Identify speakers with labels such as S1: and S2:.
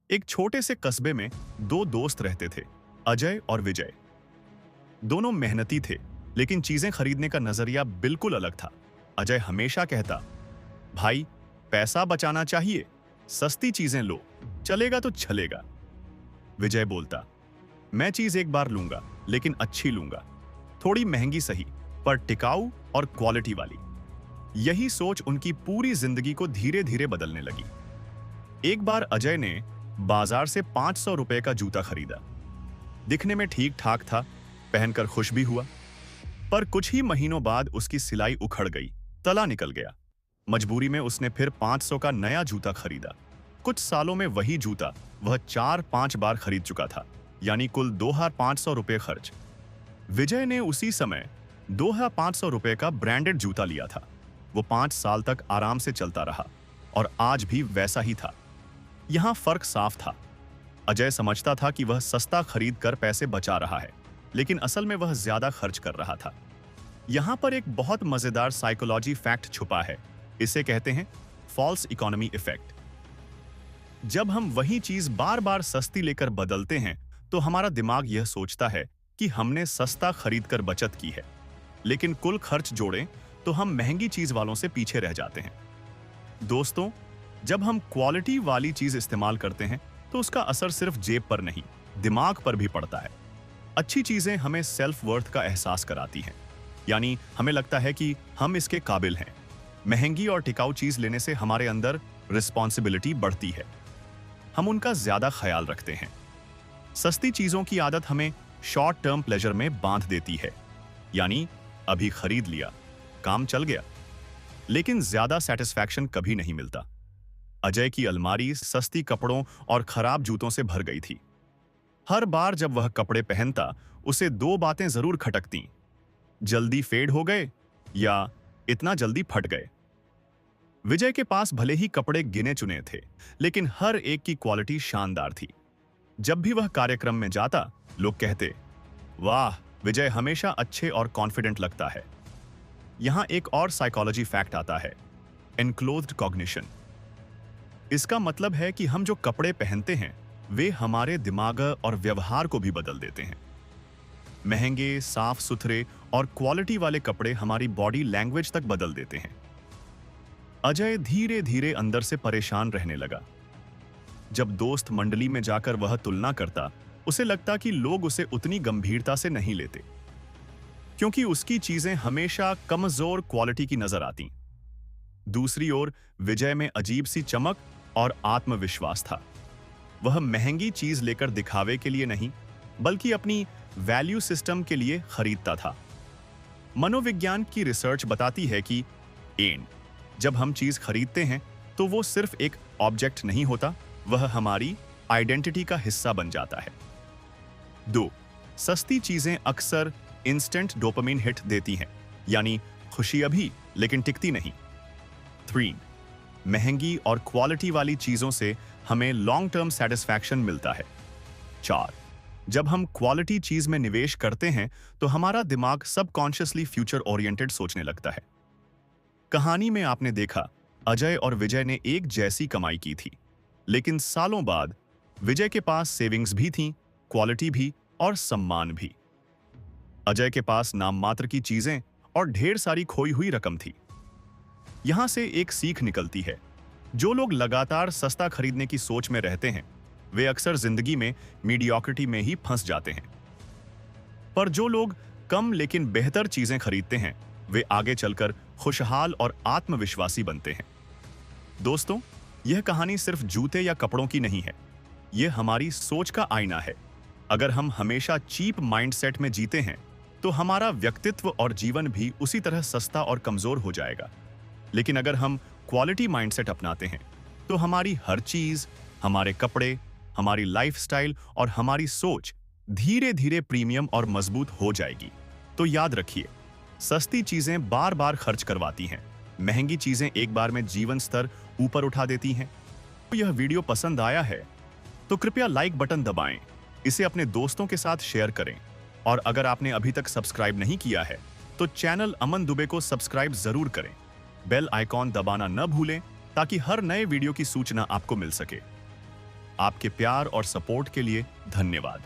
S1: एक छोटे से कस्बे में दो दोस्त रहते थे, अजय और विजय। दोनों मेहनती थे, लेकिन चीजें खरीदने का नजरिया बिल्कुल अलग था। अजय हमेशा कहता, भाई, पैसा बचाना चाहिए, सस्ती चीजें लो, चलेगा तो चलेगा। विजय बोलता, मैं चीज एक बार लूंगा, लेकिन अच्छी लूंगा, थोड़ी महंगी सही, पर टिकाऊ और क्वालिटी वाली। यही सोच उनकी पूरी जिंदगी को धीरे धीरे बदलने लगी। एक बार अजय ने बाजार से 500 रुपए का जूता खरीदा। दिखने में ठीक ठाक था, पहनकर खुश भी हुआ, पर कुछ ही महीनों बाद उसकी सिलाई उखड़ गई, तला निकल गया। मजबूरी में उसने फिर 500 का नया जूता खरीदा। कुछ सालों में वही जूता वह 4-5 बार खरीद चुका था, यानी कुल 2500 रुपए खर्च। विजय ने उसी समय 2500 रुपए का ब्रांडेड जूता लिया था। वो 5 साल तक आराम से चलता रहा और आज भी वैसा ही था। यहां फर्क साफ था। अजय समझता था कि वह सस्ता खरीद कर पैसे बचा रहा है, लेकिन असल में वह ज्यादा खर्च कर रहा था। यहां पर एक बहुत मजेदार साइकोलॉजी फैक्ट छुपा है। इसे कहते हैं फॉल्स इकोनॉमी इफेक्ट। जब हम वही चीज बार बार सस्ती लेकर बदलते हैं, तो हमारा दिमाग यह सोचता है कि हमने सस्ता खरीदकर बचत की है, लेकिन कुल खर्च जोड़ें तो हम महंगी चीज वालों से पीछे रह जाते हैं। दोस्तों, जब हम क्वालिटी वाली चीज इस्तेमाल करते हैं, तो उसका असर सिर्फ जेब पर नहीं, दिमाग पर भी पड़ता है। अच्छी चीजें हमें सेल्फ वर्थ का एहसास कराती हैं, यानी हमें लगता है कि हम इसके काबिल हैं। महंगी और टिकाऊ चीज लेने से हमारे अंदर रिस्पॉन्सिबिलिटी बढ़ती है, हम उनका ज्यादा ख्याल रखते हैं। सस्ती चीजों की आदत हमें शॉर्ट टर्म प्लेजर में बांध देती है, यानी अभी खरीद लिया, काम चल गया, लेकिन ज्यादा सेटिस्फैक्शन कभी नहीं मिलता। अजय की अलमारी सस्ती कपड़ों और खराब जूतों से भर गई थी। हर बार जब वह कपड़े पहनता, उसे दो बातें जरूर खटकतीं, जल्दी फेड हो गए या इतना जल्दी फट गए। विजय के पास भले ही कपड़े गिने चुने थे, लेकिन हर एक की क्वालिटी शानदार थी। जब भी वह कार्यक्रम में जाता, लोग कहते, वाह, विजय हमेशा अच्छे और कॉन्फिडेंट लगता है। यहां एक और साइकोलॉजी फैक्ट आता है, एनक्लोज्ड कॉग्निशन। इसका मतलब है कि हम जो कपड़े पहनते हैं, वे हमारे दिमाग और व्यवहार को भी बदल देते हैं। महंगे, साफ सुथरे और क्वालिटी वाले कपड़े हमारी बॉडी लैंग्वेज तक बदल देते हैं। अजय धीरे धीरे अंदर से परेशान रहने लगा। जब दोस्त मंडली में जाकर वह तुलना करता, उसे लगता कि लोग उसे उतनी गंभीरता से नहीं लेते, क्योंकि उसकी चीजें हमेशा कमजोर क्वालिटी की नजर आती। दूसरी ओर विजय में अजीब सी चमक और आत्मविश्वास था। वह महंगी चीज लेकर दिखावे के लिए नहीं, बल्कि अपनी वैल्यू सिस्टम के लिए खरीदता था। मनोविज्ञान की रिसर्च बताती है कि जब हम चीज खरीदते हैं, तो वो सिर्फ एक ऑब्जेक्ट नहीं होता, वह हमारी आइडेंटिटी का हिस्सा बन जाता है। 2. सस्ती चीजें अक्सर इंस्टेंट डोपामिन हिट देती हैं, यानी खुशी अभी लेकिन टिकती नहीं। 3. महंगी और क्वालिटी वाली चीजों से हमें लॉन्ग टर्म सेटिस्फैक्शन मिलता है। 4. जब हम क्वालिटी चीज में निवेश करते हैं, तो हमारा दिमाग सबकॉन्शियसली फ्यूचर ओरिएंटेड सोचने लगता है। कहानी में आपने देखा, अजय और विजय ने एक जैसी कमाई की थी, लेकिन सालों बाद विजय के पास सेविंग्स भी थीं, क्वालिटी भी और सम्मान भी। अजय के पास नाम मात्र की चीजें और ढेर सारी खोई हुई रकम थी। यहां से एक सीख निकलती है, जो लोग लगातार सस्ता खरीदने की सोच में रहते हैं, वे अक्सर जिंदगी में मीडियोक्रिटी में ही फंस जाते हैं। पर जो लोग कम लेकिन बेहतर चीजें खरीदते हैं, वे आगे चलकर खुशहाल और आत्मविश्वासी बनते हैं। दोस्तों, यह कहानी सिर्फ जूते या कपड़ों की नहीं है, यह हमारी सोच का आईना है। अगर हम हमेशा चीप माइंडसेट में जीते हैं, तो हमारा व्यक्तित्व और जीवन भी उसी तरह सस्ता और कमजोर हो जाएगा। लेकिन अगर हम क्वालिटी माइंडसेट अपनाते हैं, तो हमारी हर चीज, हमारे कपड़े, हमारी लाइफस्टाइल और हमारी सोच धीरे धीरे प्रीमियम और मजबूत हो जाएगी। तो याद रखिए, सस्ती चीजें बार बार खर्च करवाती हैं, महंगी चीजें एक बार में जीवन स्तर ऊपर उठा देती हैं। तो यह वीडियो पसंद आया है तो कृपया लाइक बटन दबाएं, इसे अपने दोस्तों के साथ शेयर करें, और अगर आपने अभी तक सब्सक्राइब नहीं किया है, तो चैनल अमन दुबे को सब्सक्राइब जरूर करें। बेल आइकॉन दबाना न भूलें, ताकि हर नए वीडियो की सूचना आपको मिल सके। आपके प्यार और सपोर्ट के लिए धन्यवाद।